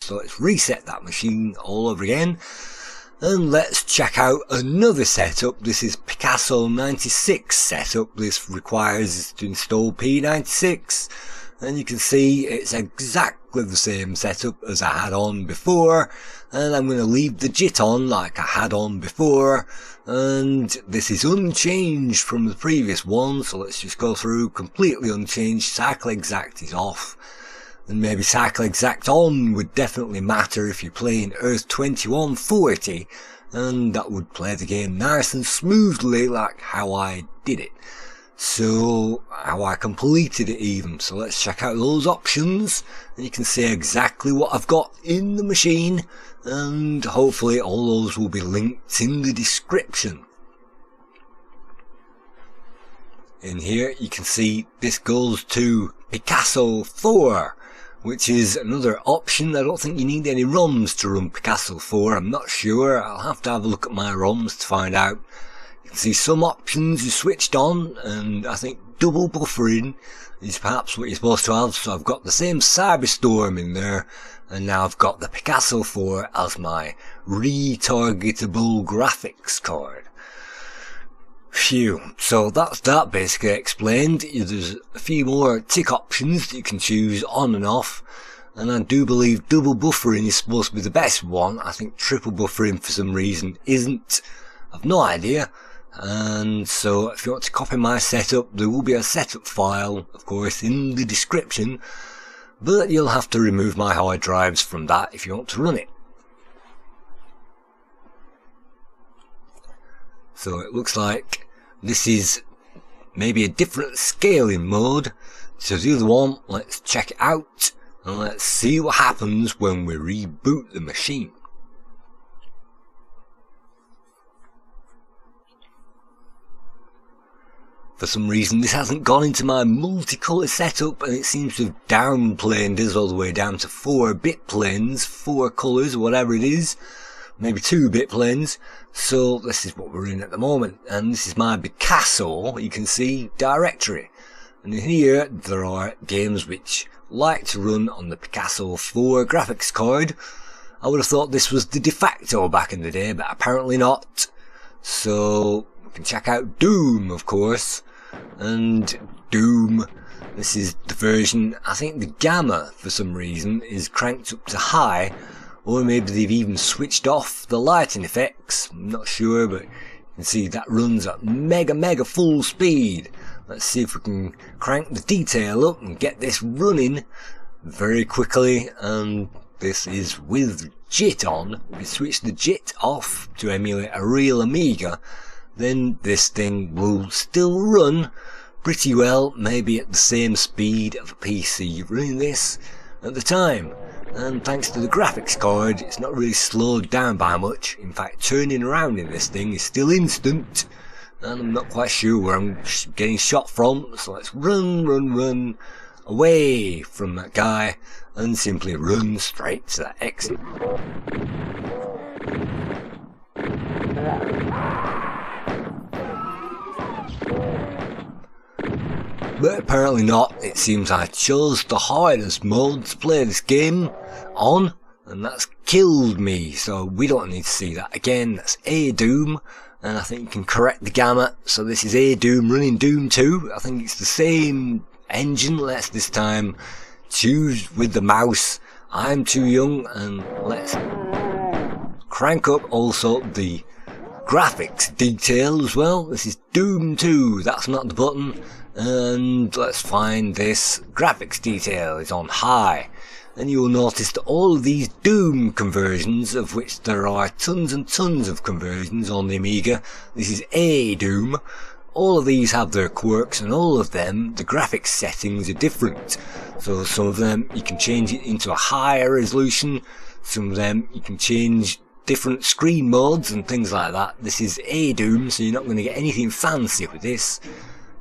So let's reset that machine all over again. And let's check out another setup. This is Picasso 96 setup. This requires us to install P96. And you can see it's exactly the same setup as I had on before. And I'm going to leave the JIT on like I had on before. And this is unchanged from the previous one. So let's just go through completely unchanged. Cycle exact is off. And maybe cycle exact on would definitely matter if you're playing Earth 2140, and that would play the game nice and smoothly like how I did it. So, how I completed it even. So let's check out those options, and you can see exactly what I've got in the machine, and hopefully all those will be linked in the description. In here you can see this goes to Picasso 4. Which is another option. I don't think you need any ROMs to run Picasso 4. I'm not sure. I'll have to have a look at my ROMs to find out. You can see some options are switched on, and I think double buffering is perhaps what you're supposed to have. So I've got the same Cyberstorm in there, and now I've got the Picasso 4 as my retargetable graphics card. Phew, so that's that basically explained. There's a few more tick options that you can choose on and off, and I do believe double buffering is supposed to be the best one. I think triple buffering for some reason isn't. I've no idea. And so if you want to copy my setup, there will be a setup file, of course, in the description, but you'll have to remove my hard drives from that if you want to run it. So it looks like this is maybe a different scaling mode to the other one. Let's check it out and let's see what happens when we reboot the machine. For some reason this hasn't gone into my multicolour setup, and it seems to have downplaned us all the way down to 4-bit planes, 4 colours, whatever it is. Maybe 2-bit planes. So this is what we're in at the moment, and this is my Picasso, you can see, directory. And in here there are games which like to run on the Picasso 4 graphics card. I would have thought this was the de facto back in the day, but apparently not. So we can check out Doom, of course, and Doom, this is the version, I think the gamma for some reason is cranked up to high. Or maybe they've even switched off the lighting effects. I'm not sure, but you can see that runs at mega full speed. Let's see if we can crank the detail up and get this running very quickly. And this is with JIT on. If we switch the JIT off to emulate a real Amiga, then this thing will still run pretty well, maybe at the same speed of a PC running this at the time. And thanks to the graphics card, it's not really slowed down by much. In fact, turning around in this thing is still instant, and I'm not quite sure where I'm getting shot from. So let's run away from that guy and simply run straight to that exit. But apparently not. It seems I chose the hardest mode to play this game on, and that's killed me, so we don't need to see that again. That's ADoom, and I think you can correct the gamma. So this is ADoom running Doom 2. I think it's the same engine. Let's this time choose with the mouse. I'm too young, and let's crank up also the graphics detail as well. This is Doom 2, that's not the button. And let's find this. Graphics detail is on high, and you will notice that all of these Doom conversions, of which there are tons and tons of conversions on the Amiga, this is ADoom, all of these have their quirks, and all of them, the graphics settings are different. So some of them you can change it into a higher resolution, some of them you can change different screen modes and things like that. This is ADoom, so you're not going to get anything fancy with this.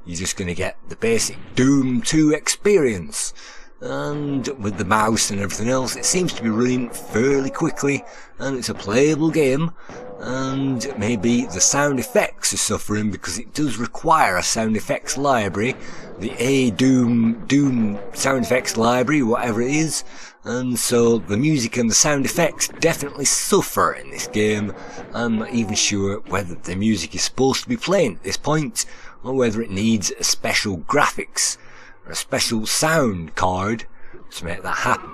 You're just going to get the basic Doom 2 experience. And with the mouse and everything else, it seems to be running fairly quickly, and it's a playable game. And maybe the sound effects are suffering because it does require a sound effects library, the ADoom sound effects library, whatever it is. and so the music and the sound effects definitely suffer in this game. I'm not even sure whether the music is supposed to be playing at this point, or whether it needs a special graphics or a special sound card to make that happen.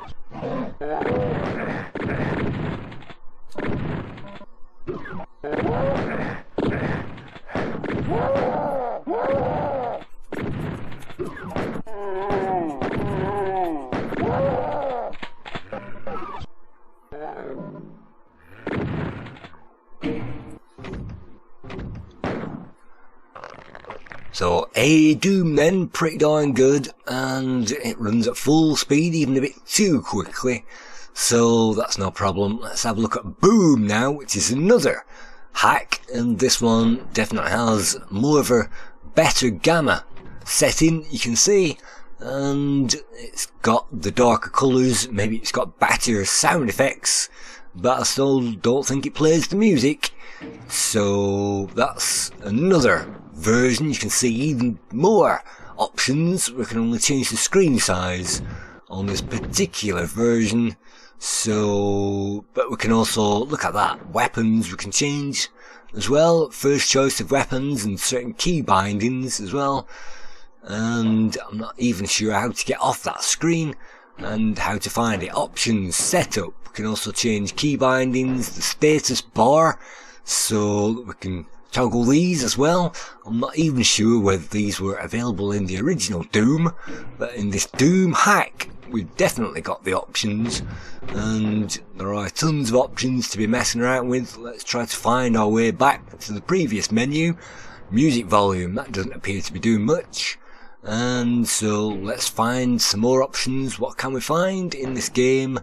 So ADoom then, pretty darn good, and it runs at full speed, even a bit too quickly, so that's no problem. Let's have a look at Boom now, which is another hack, and this one definitely has more of a better gamma setting, you can see, and it's got the darker colours, maybe it's got better sound effects, but I still don't think it plays the music. So that's another version. You can see even more options. We can only change the screen size on this particular version. So, but we can also look at that. Weapons we can change as well. First choice of weapons and certain key bindings as well. And I'm not even sure how to get off that screen and how to find it. Options, setup. We can also change key bindings, the status bar, so we can toggle these as well. I'm not even sure whether these were available in the original Doom, but in this Doom hack we've definitely got the options, and there are tons of options to be messing around with. Let's try to find our way back to the previous menu. Music volume, that doesn't appear to be doing much, and so let's find some more options. What can we find in this game?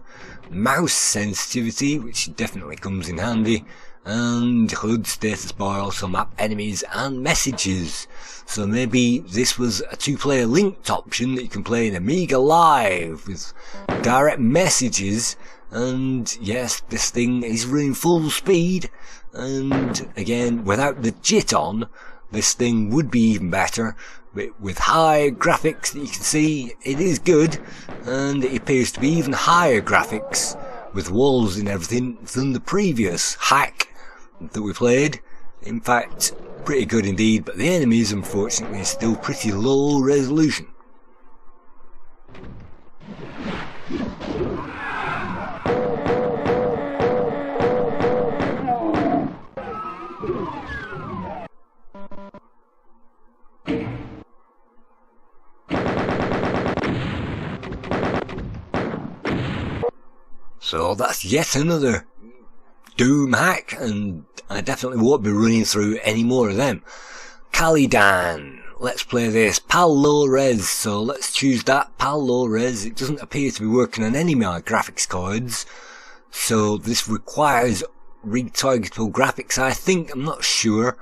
Mouse sensitivity, which definitely comes in handy, and HUD, status bar, also map enemies and messages. So maybe this was a two-player linked option that you can play in Amiga Live with direct messages, and yes, this thing is running full speed, and again without the JIT on this thing would be even better. With high graphics that you can see, it is good, and it appears to be even higher graphics with walls and everything than the previous hack that we played. In fact, pretty good indeed, but the enemies unfortunately are still pretty low resolution. So that's yet another Doom hack, and I definitely won't be running through any more of them. Calidan, let's play this. PAL low res, so let's choose that. PAL low res. It doesn't appear to be working on any of my graphics cards, so this requires retargetable graphics, I think. I'm not sure,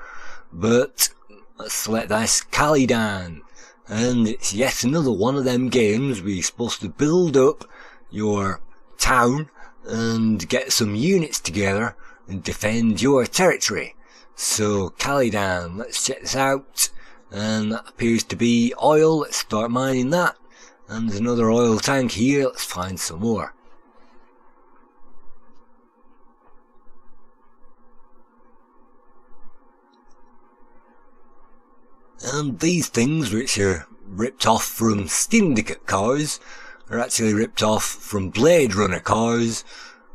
but let's select this. Calidan, and it's yet another one of them games where you're supposed to build up your town and get some units together and defend your territory. So Calidan, let's check this out, and that appears to be oil. Let's start mining that, and there's another oil tank here. Let's find some more. And these things, which are ripped off from Syndicate cars, are actually ripped off from Blade Runner cars,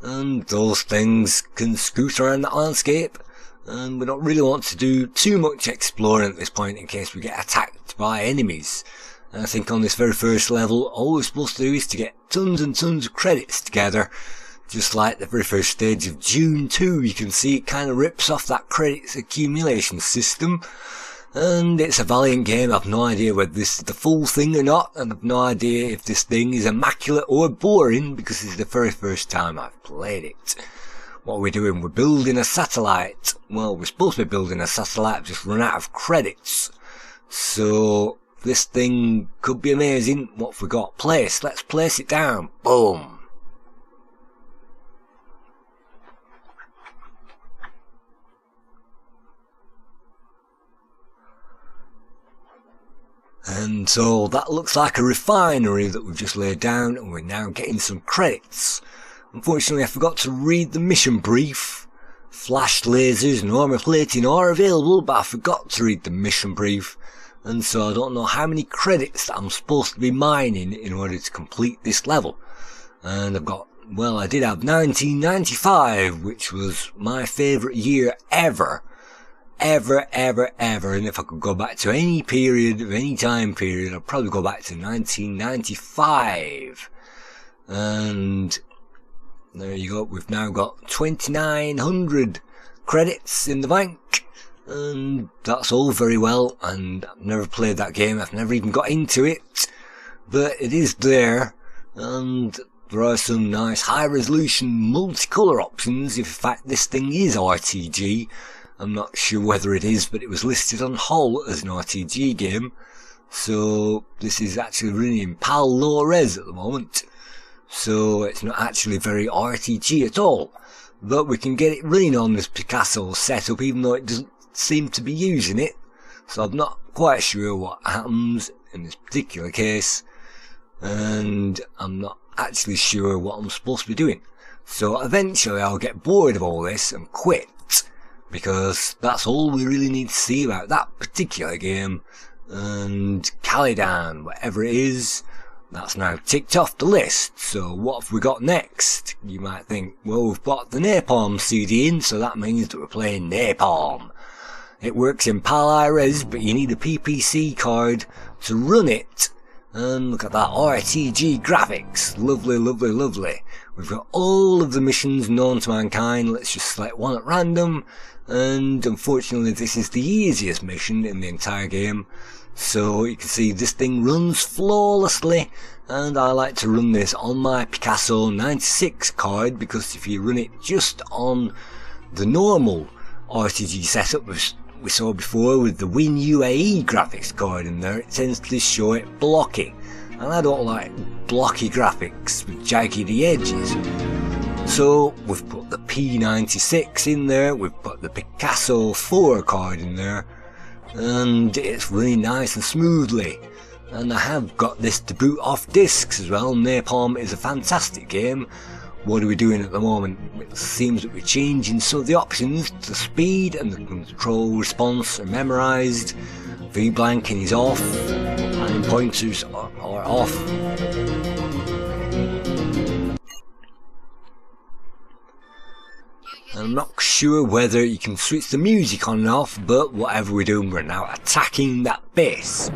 and those things can scoot around the landscape, and we don't really want to do too much exploring at this point in case we get attacked by enemies. And I think on this very first level, all we're supposed to do is to get tons and tons of credits together, just like the very first stage of Dune 2. You can see it kind of rips off that credits accumulation system. And it's a valiant game. I've no idea whether this is the full thing or not, and I've no idea if this thing is immaculate or boring, because it's the very first time I've played it. What are we doing? We're building a satellite. Well, we're supposed to be building a satellite, I've just run out of credits. So, this thing could be amazing. What have we got? Place. Let's place it down. Boom. And so that looks like a refinery that we've just laid down, and we're now getting some credits. Unfortunately, I forgot to read the mission brief. Flashed lasers and armor plating are available, but I forgot to read the mission brief, and so I don't know how many credits that I'm supposed to be mining in order to complete this level. And I've got, well, I did have 1995, which was my favourite year ever. Ever, and if I could go back to any period, of any time period, I'd probably go back to 1995. And there you go, we've now got 2,900 credits in the bank, and that's all very well, and I've never played that game, I've never even got into it, but it is there, and there are some nice high resolution multicolour options. In fact, this thing is RTG. I'm not sure whether it is, but it was listed on Hull as an RTG game, so this is actually running in PAL low res at the moment, so it's not actually very RTG at all, but we can get it running on this Picasso setup even though it doesn't seem to be using it, so I'm not quite sure what happens in this particular case, and I'm not actually sure what I'm supposed to be doing, so eventually I'll get bored of all this and quit, because that's all we really need to see about that particular game. And Calidan, whatever it is, that's now ticked off the list. So what have we got next? You might think, well, we've got the Napalm CD in, so that means that we're playing Napalm. It works in PAL high-res, but you need a PPC card to run it. And look at that RTG graphics. Lovely, lovely, lovely. We've got all of the missions known to mankind. Let's just select one at random. And unfortunately this is the easiest mission in the entire game. So you can see this thing runs flawlessly. And I like to run this on my Picasso 96 card, because if you run it just on the normal RTG setup we saw before with the WinUAE graphics card in there, it tends to show it blocky, and I don't like blocky graphics with jaggedy edges. So we've put the P96 in there, we've put the Picasso 4 card in there, and it's really nice and smoothly. And I have got this to boot off discs as well. Napalm is a fantastic game. What are we doing at the moment? It seems that we're changing some of the options. The speed and the control response are memorised. V-blanking is off. Aim pointers are off. I'm not sure whether you can switch the music on and off, but whatever we're doing, we're now attacking that base.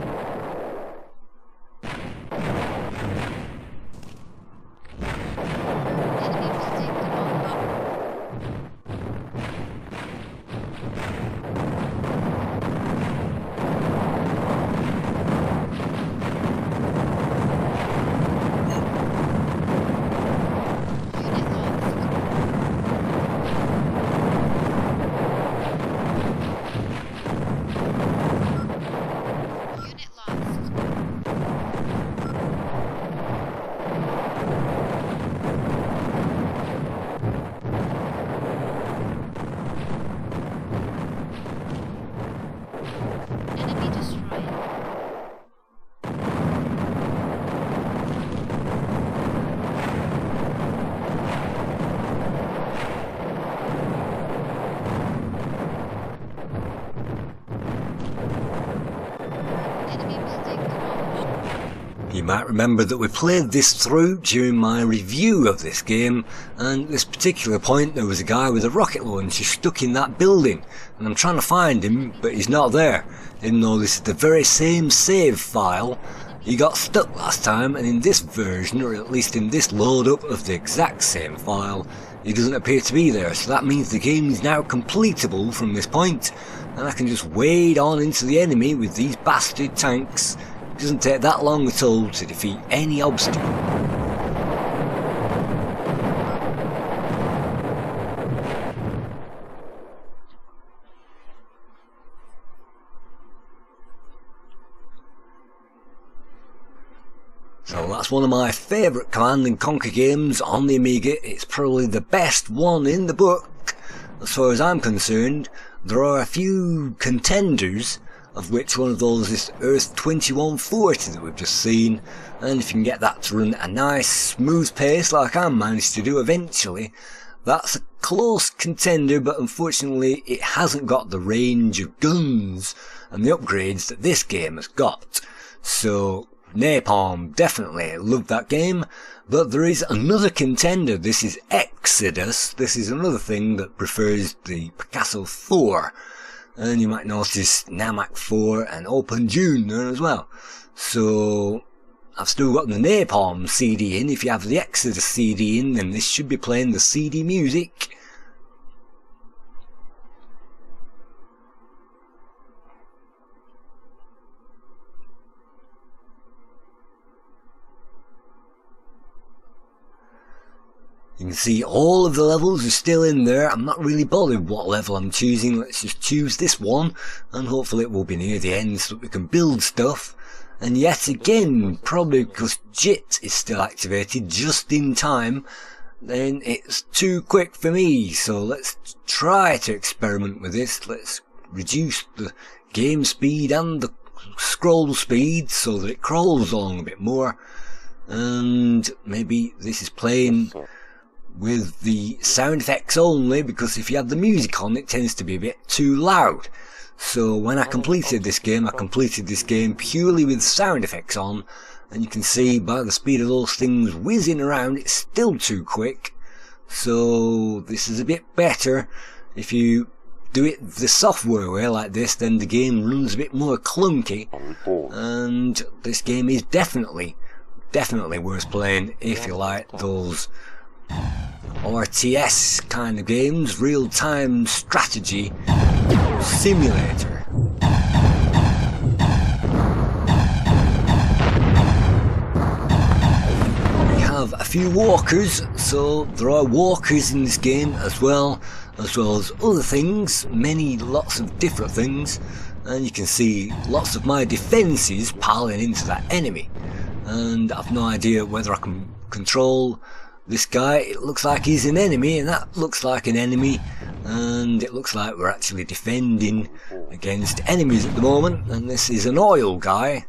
You might remember that we played this through during my review of this game, and at this particular point there was a guy with a rocket launcher stuck in that building, and I'm trying to find him, but he's not there, even though this is the very same save file. He got stuck last time, and in this version, or at least in this load up of the exact same file, he doesn't appear to be there, so that means the game is now completable from this point, and I can just wade on into the enemy with these bastard tanks. It doesn't take that long at all to defeat any obstacle. So that's one of my favourite Command & Conquer games on the Amiga. It's probably the best one in the book. As far as I'm concerned, there are a few contenders, of which one of those is Earth 2140 that we've just seen, and if you can get that to run at a nice smooth pace like I managed to do eventually, that's a close contender, but unfortunately it hasn't got the range of guns and the upgrades that this game has got. So Napalm, definitely love that game. But there is another contender. This is Exodus. This is another thing that prefers the Picasso 4. And you might notice Namac IV and Open June there as well. So I've still got the Napalm CD in. If you have the Exodus CD in, then this should be playing the CD music. You can see all of the levels are still in there. I'm not really bothered what level I'm choosing. Let's just choose this one, and hopefully it will be near the end so that we can build stuff. And yet again, probably because JIT is still activated just in time, then it's too quick for me. So let's try to experiment with this. Let's reduce the game speed and the scroll speed so that it crawls along a bit more. And maybe this is playing with the sound effects only, because if you have the music on it tends to be a bit too loud. So when I completed this game purely with sound effects on, and you can see by the speed of those things whizzing around it's still too quick. So this is a bit better. If you do it the software way like this, then the game runs a bit more clunky, and this game is definitely worth playing if you like those RTS kind of games, real-time strategy simulator. We have a few walkers, so there are walkers in this game as well as other things, lots of different things, and you can see lots of my defences piling into that enemy, and I've no idea whether I can control this guy. It looks like he's an enemy, and that looks like an enemy, and it looks like we're actually defending against enemies at the moment. And this is an oil guy,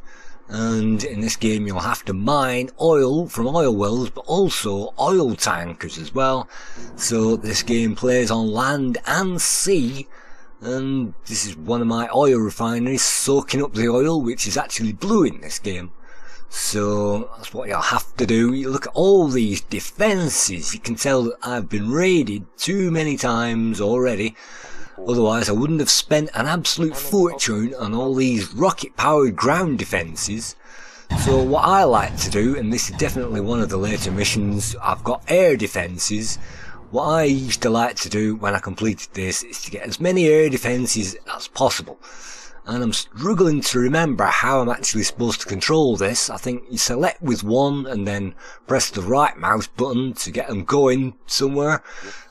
and in this game you'll have to mine oil from oil wells, but also oil tankers as well. So this game plays on land and sea, and this is one of my oil refineries soaking up the oil, which is actually blue in this game. So that's what you'll have to do. You look at all these defences, you can tell that I've been raided too many times already. Otherwise I wouldn't have spent an absolute fortune on all these rocket powered ground defences. So what I like to do, and this is definitely one of the later missions, I've got air defences. What I used to like to do when I completed this is to get as many air defences as possible. And I'm struggling to remember how I'm actually supposed to control this. I think you select with one and then press the right mouse button to get them going somewhere.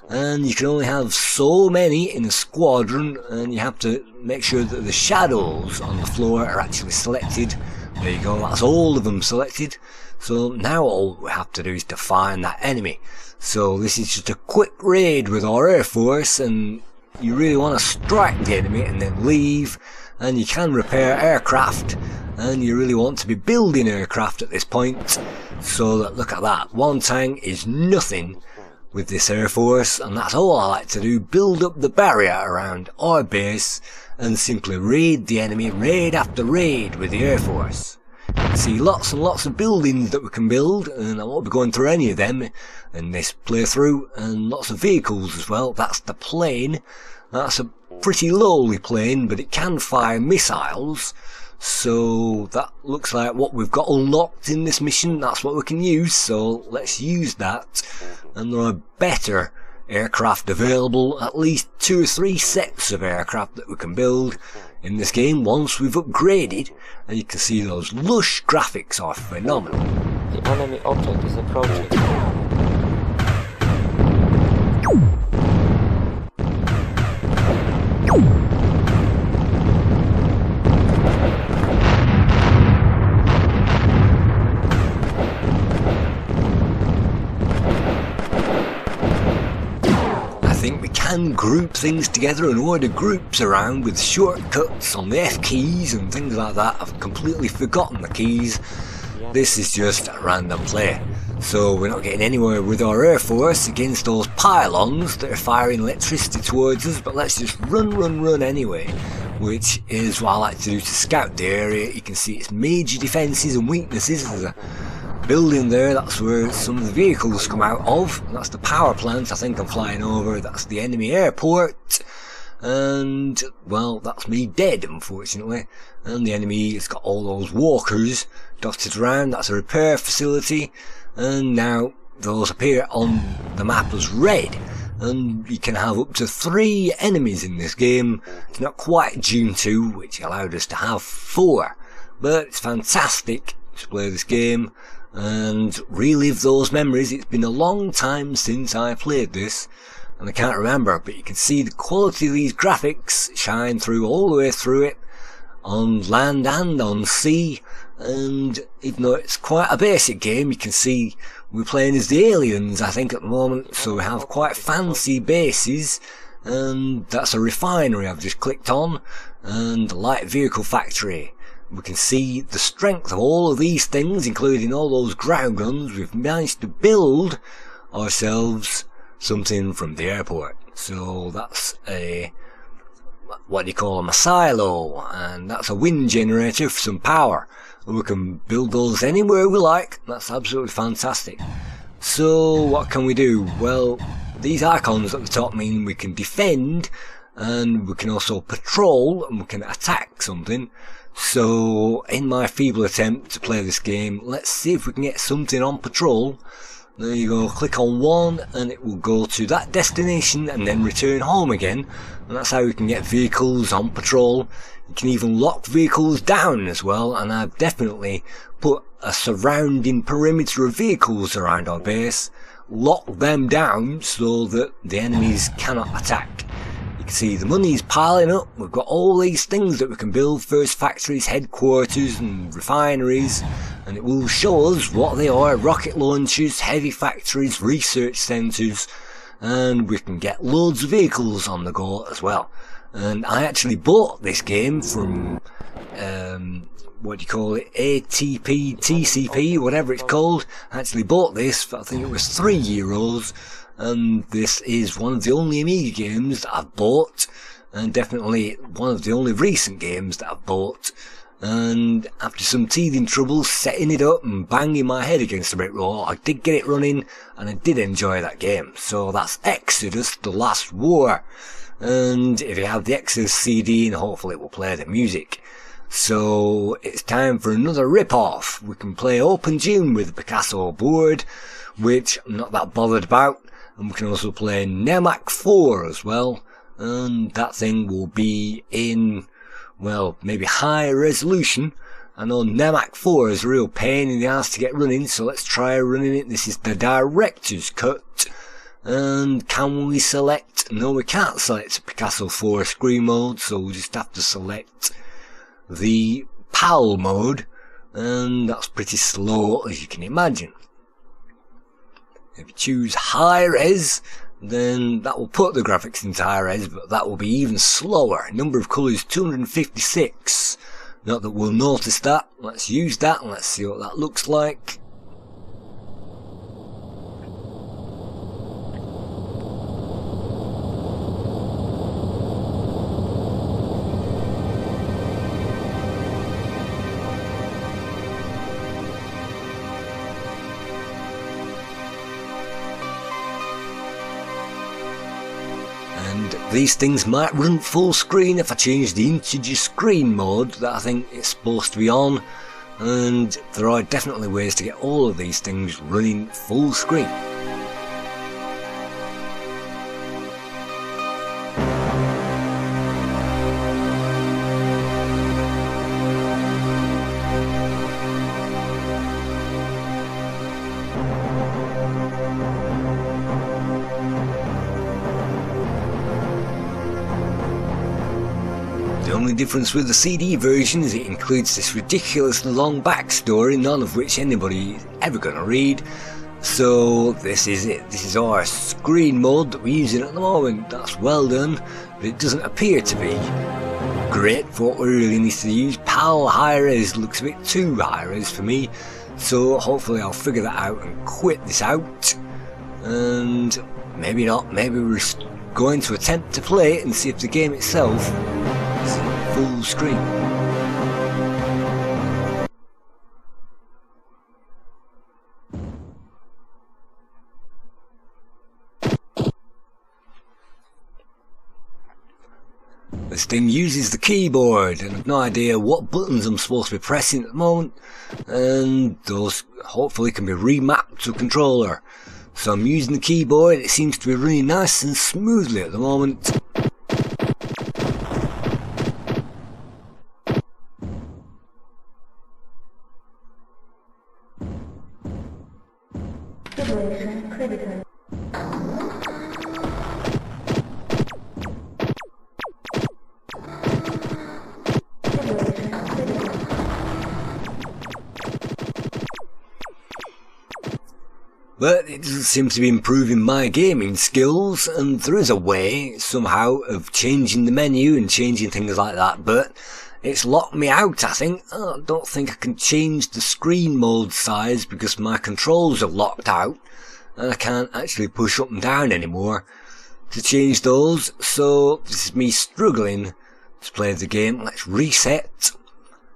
And you can only have so many in a squadron, and you have to make sure that the shadows on the floor are actually selected. There you go, that's all of them selected. So now all we have to do is to find that enemy. So this is just a quick raid with our Air Force, and you really want to strike the enemy and then leave. And you can repair aircraft, and you really want to be building aircraft at this point. So that, look at that, one tank is nothing with this Air Force, and that's all I like to do, build up the barrier around our base and simply raid the enemy, raid after raid with the Air Force. You can see lots and lots of buildings that we can build, and I won't be going through any of them in this playthrough, and lots of vehicles as well. That's the plane. That's a pretty lowly plane, but it can fire missiles, so that looks like what we've got unlocked in this mission. That's what we can use, so let's use that. And there are better aircraft available, at least 2 or 3 sets of aircraft that we can build in this game once we've upgraded, and you can see those lush graphics are phenomenal. The enemy object is approaching. I think we can group things together and order groups around with shortcuts on the F keys and things like that. I've completely forgotten the keys. This is just a random play. So we're not getting anywhere with our Air Force against those pylons that are firing electricity towards us, but let's just run anyway, which is what I like to do to scout the area. You can see its major defences and weaknesses. There's a building there, that's where some of the vehicles come out of. That's the power plant I think I'm flying over. That's the enemy airport. And, well, that's me dead, unfortunately. And the enemy has got all those walkers dotted around. That's a repair facility. And now those appear on the map as red. And you can have up to 3 enemies in this game. It's not quite June 2, which allowed us to have 4. But it's fantastic to play this game and relive those memories. It's been a long time since I played this, and I can't remember, but you can see the quality of these graphics shine through all the way through it, on land and on sea. And even though it's quite a basic game, you can see we're playing as the aliens, I think, at the moment, so we have quite fancy bases. And that's a refinery I've just clicked on, and a light vehicle factory. We can see the strength of all of these things, including all those ground guns. We've managed to build ourselves something from the airport. So that's a, what do you call them, a silo, and that's a wind generator for some power. We can build those anywhere we like. That's absolutely fantastic. So what can we do? Well, these icons at the top mean we can defend, and we can also patrol, and we can attack something. So in my feeble attempt to play this game, let's see if we can get something on patrol. There you go, click on one and it will go to that destination and then return home again. And that's how we can get vehicles on patrol. You can even lock vehicles down as well, and I've definitely put a surrounding perimeter of vehicles around our base, lock them down so that the enemies cannot attack. You can see the money's piling up. We've got all these things that we can build, first factories, headquarters and refineries, and it will show us what they are: rocket launchers, heavy factories, research centres, and we can get loads of vehicles on the go as well. And I actually bought this game from what do you call it, ATP, TCP, whatever it's called. I actually bought this for, I think it was €3, and this is one of the only Amiga games that I've bought, and definitely one of the only recent games that I've bought. And after some teething trouble setting it up and banging my head against the brick wall, I did get it running, and I did enjoy that game. So that's Exodus: The Last War. And if you have the Exodus CD, and hopefully it will play the music. So it's time for another rip-off. We can play Open Tune with the Picasso board, which I'm not that bothered about. And we can also play Namac IV as well. And that thing will be in, well, maybe high resolution. I know Namac IV is a real pain in the ass to get running, so let's try running it. This is the director's cut. And can we select? No, we can't select Picasso 4 screen mode, so we'll just have to select the PAL mode, and that's pretty slow, as you can imagine. If you choose high res, then that will put the graphics into high res, but that will be even slower. Number of colours 256. Not that we'll notice that. Let's use that and let's see what that looks like. These things might run full screen if I change the integer screen mode that I think it's supposed to be on, and there are definitely ways to get all of these things running full screen. The only difference with the CD version is it includes this ridiculously long backstory, none of which anybody is ever going to read, So this is it. This is our screen mode that we're using at the moment. That's well done, but it doesn't appear to be great for what we really need to use. PAL high res looks a bit too high res for me, so hopefully I'll figure that out and quit this out. And maybe not. Maybe we're just going to attempt to play it and see if the game itself is full screen. This thing uses the keyboard and I've no idea what buttons I'm supposed to be pressing at the moment, and those hopefully can be remapped to a controller. So I'm using the keyboard. It seems to be running nice and smoothly at the moment. But it doesn't seem to be improving my gaming skills, and there is a way somehow of changing the menu and changing things like that, but it's locked me out, I think. I don't think I can change the screen mode size because my controls are locked out and I can't actually push up and down anymore to change those. So this is me struggling to play the game. Let's reset.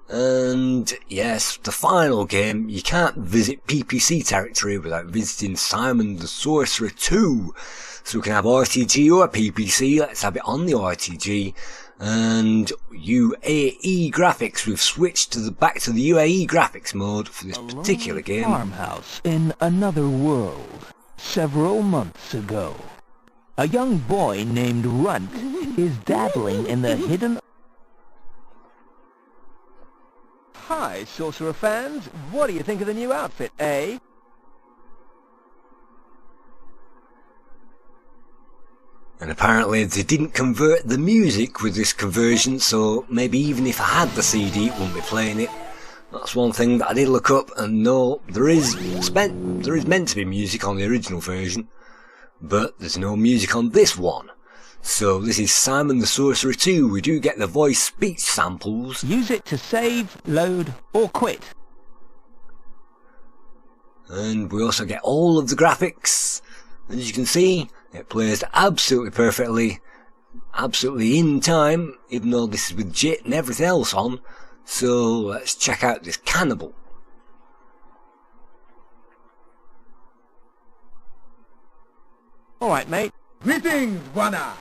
And yes, the final game, you can't visit PPC territory without visiting Simon the Sorcerer 2. So we can have RTG or PPC, let's have it on the RTG. And UAE graphics, we've switched to back to the UAE graphics mode for this particular game. Farmhouse in another world. Several months ago, a young boy named Runt is dabbling in the hidden... Hi, Sorcerer fans. What do you think of the new outfit, eh? And apparently they didn't convert the music with this conversion, so maybe even if I had the CD it wouldn't be playing it. That's one thing that I did look up, and no, there is meant to be music on the original version, but there's no music on this one. So this is Simon the Sorcerer 2. We do get the voice speech samples. Use it to save, load, or quit. And we also get all of the graphics. As you can see, it plays absolutely perfectly, absolutely in time, even though this is with JIT and everything else on. So let's check out this cannibal. Alright, mate. Greetings, Wana.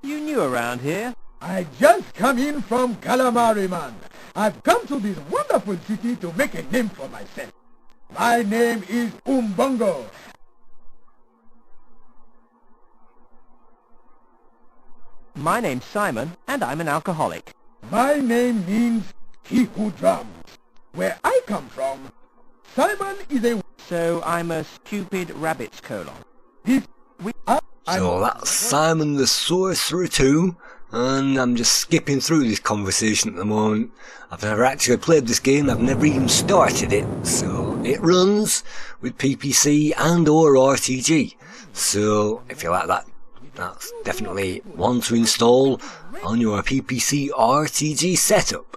You new around here? I just come in from Calamari, man. I've come to this wonderful city to make a name for myself. My name is Umbongo. My name's Simon, and I'm an alcoholic. My name means he who drums. Where I come from, Simon is a... So I'm a stupid rabbit's colon. So that's Simon the Sorcerer 2, and I'm just skipping through this conversation at the moment. I've never actually played this game, I've never even started it, so it runs with PPC and or RTG. So if you like that, that's definitely one to install on your PPC RTG setup.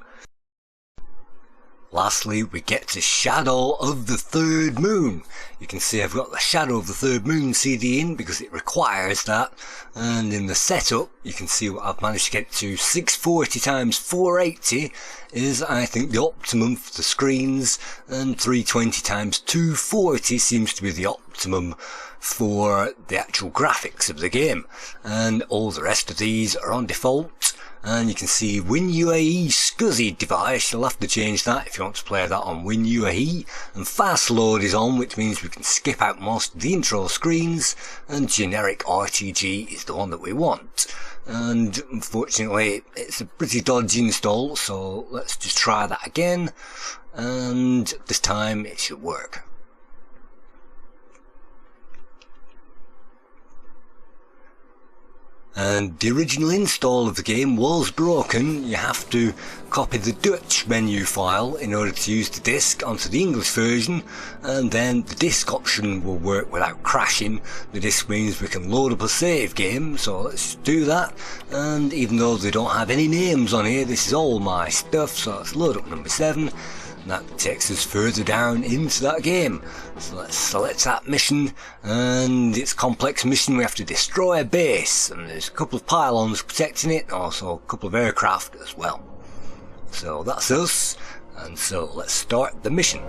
Lastly, we get to Shadow of the Third Moon. You can see I've got the Shadow of the Third Moon CD in because it requires that. And in the setup, you can see what I've managed to get to 640 times 480 is, I think, the optimum for the screens. And 320 times 240 seems to be the optimum for the actual graphics of the game. And all the rest of these are on default. And you can see WinUAE SCSI device. You'll have to change that if you want to play that on WinUAE. And fast load is on, which means we can skip out most of the intro screens. And generic RTG is the one that we want. And unfortunately, it's a pretty dodgy install, so let's just try that again. And this time it should work. and the original install of the game was broken. You have to copy the Dutch menu file in order to use the disc onto the English version, and then the disc option will work without crashing. The disc means we can load up a save game, so let's do that. And even though they don't have any names on here, this is all my stuff, so let's load up number 7. That takes us further down into that game. So let's select that mission, and it's a complex mission. We have to destroy a base, and there's a couple of pylons protecting it, also a couple of aircraft as well. So that's us, and so let's start the mission.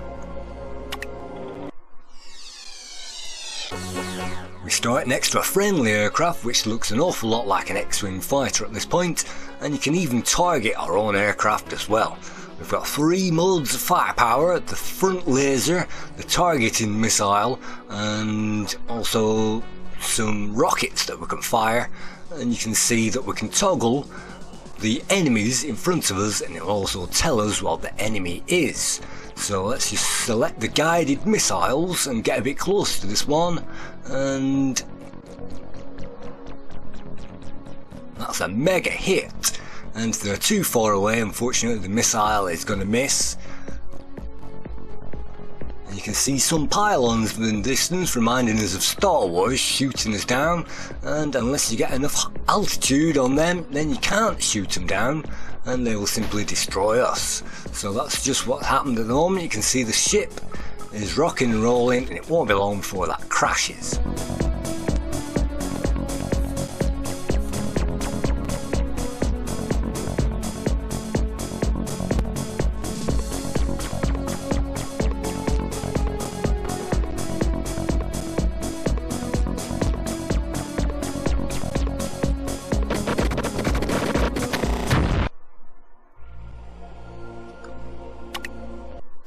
We start next to a friendly aircraft which looks an awful lot like an X-Wing fighter at this point, and you can even target our own aircraft as well. We've got 3 modes of firepower: the front laser, the targeting missile, and also some rockets that we can fire. And you can see that we can toggle the enemies in front of us, and it will also tell us what the enemy is. So let's just select the guided missiles and get a bit close to this one, and that's a mega hit. And they're too far away, unfortunately the missile is going to miss. And you can see some pylons in the distance reminding us of Star Wars shooting us down, and unless you get enough altitude on them, then you can't shoot them down and they will simply destroy us. So that's just what happened at the moment. You can see the ship is rocking and rolling, and it won't be long before that crashes.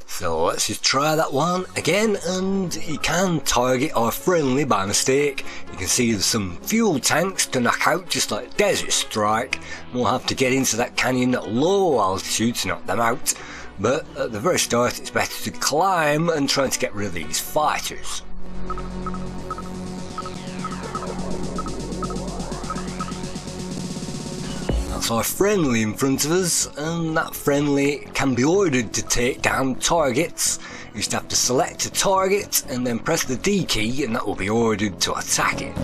So let's just try that one again, and you can target our friendly by mistake. You can see there's some fuel tanks to knock out, just like Desert Strike. We'll have to get into that canyon at low altitude to knock them out, but at the very start it's better to climb and try to get rid of these fighters. That's our friendly in front of us, and that friendly can be ordered to take down targets. You just have to select a target and then press the D key, and that will be ordered to attack it.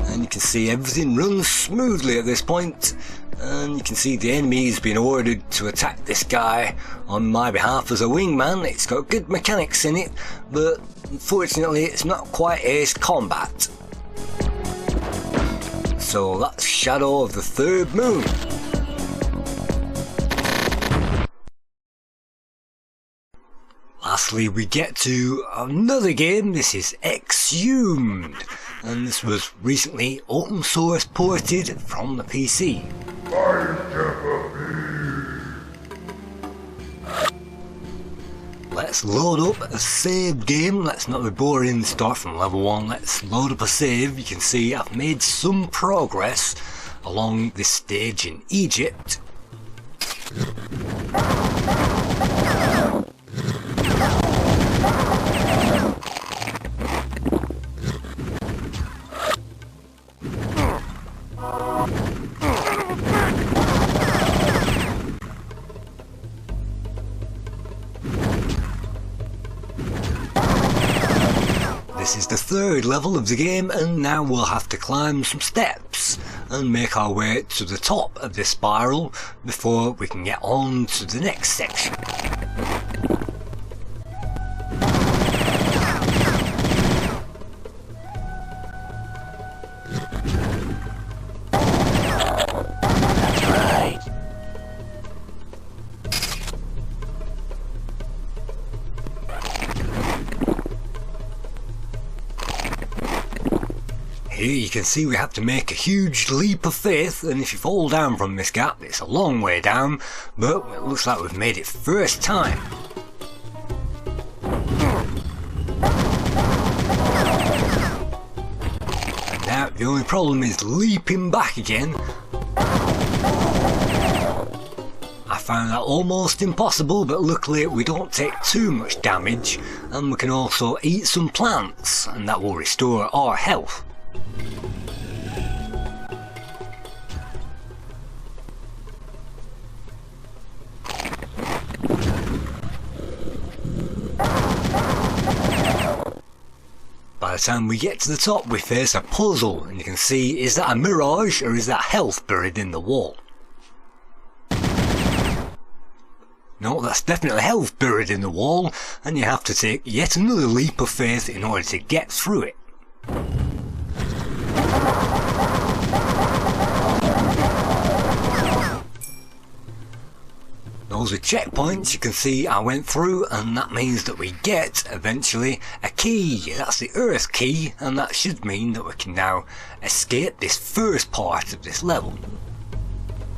And you can see everything runs smoothly at this point. And you can see the enemy has been ordered to attack this guy on my behalf as a wingman. It's got good mechanics in it, but unfortunately it's not quite ace combat. So that's Shadow of the Third Moon. Lastly, we get to another game. This is Exhumed, and this was recently open source ported from the PC. Let's load up a save game. Let's not be boring and start from level 1. Let's load up a save. You can see I've made some progress along this stage in Egypt. This is the 3rd level of the game, and now we'll have to climb some steps and make our way to the top of this spiral before we can get on to the next section. Here you can see we have to make a huge leap of faith, and if you fall down from this gap, it's a long way down, but it looks like we've made it first time. And now the only problem is leaping back again. I found that almost impossible, but luckily we don't take too much damage, and we can also eat some plants, and that will restore our health. By the time we get to the top, we face a puzzle, and you can see, is that a mirage or is that health buried in the wall? No, that's definitely health buried in the wall, and you have to take yet another leap of faith in order to get through it. Those are checkpoints. You can see I went through, and that means that we get eventually a key. That's the Earth key, and that should mean that we can now escape this first part of this level.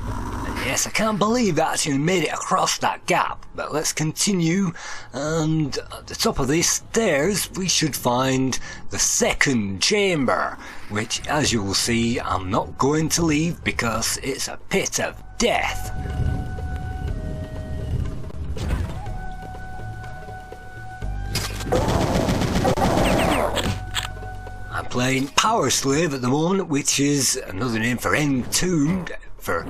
And yes, I can't believe I actually made it across that gap, but let's continue, and at the top of these stairs we should find the second chamber, which, as you will see, I'm not going to leave because it's a pit of death. I'm playing Powerslave at the moment, which is another name for Entombed, for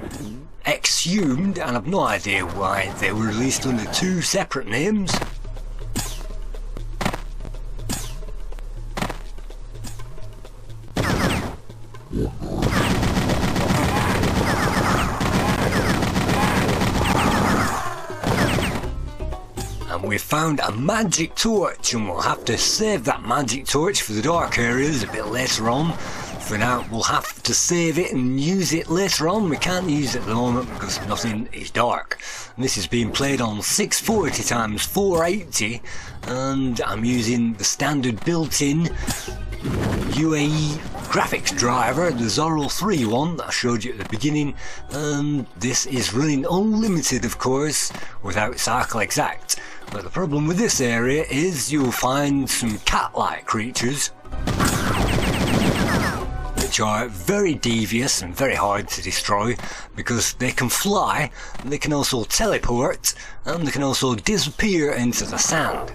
Exhumed, and I've no idea why they were released under two separate names. We found a magic torch, and we'll have to save that magic torch for the dark areas a bit later on. For now, we'll have to save it and use it later on. We can't use it at the moment because nothing is dark. And this is being played on 640 x 480, and I'm using the standard built-in UAE graphics driver, the Zorro 3 one that I showed you at the beginning, and this is running unlimited, of course, without Cycle Exact. But the problem with this area is you'll find some cat-like creatures which are very devious and very hard to destroy because they can fly, and they can also teleport, and they can also disappear into the sand.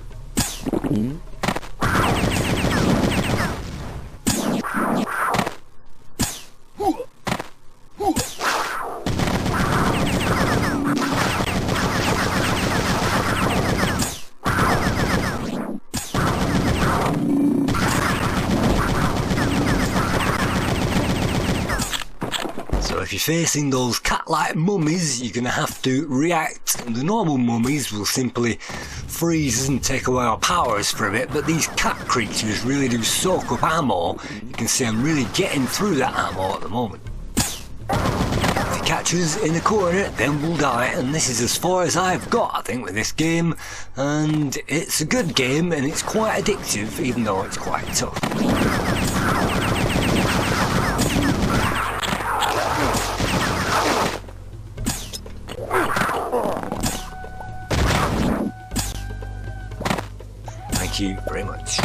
If you're facing those cat-like mummies, you're going to have to react. The normal mummies will simply freeze and take away our powers for a bit, but these cat creatures really do soak up ammo. You can see I'm really getting through that ammo at the moment. If he catches in a corner, then we'll die, and this is as far as I've got, I think, with this game. And it's a good game, and it's quite addictive, even though it's quite tough. Thank you very much.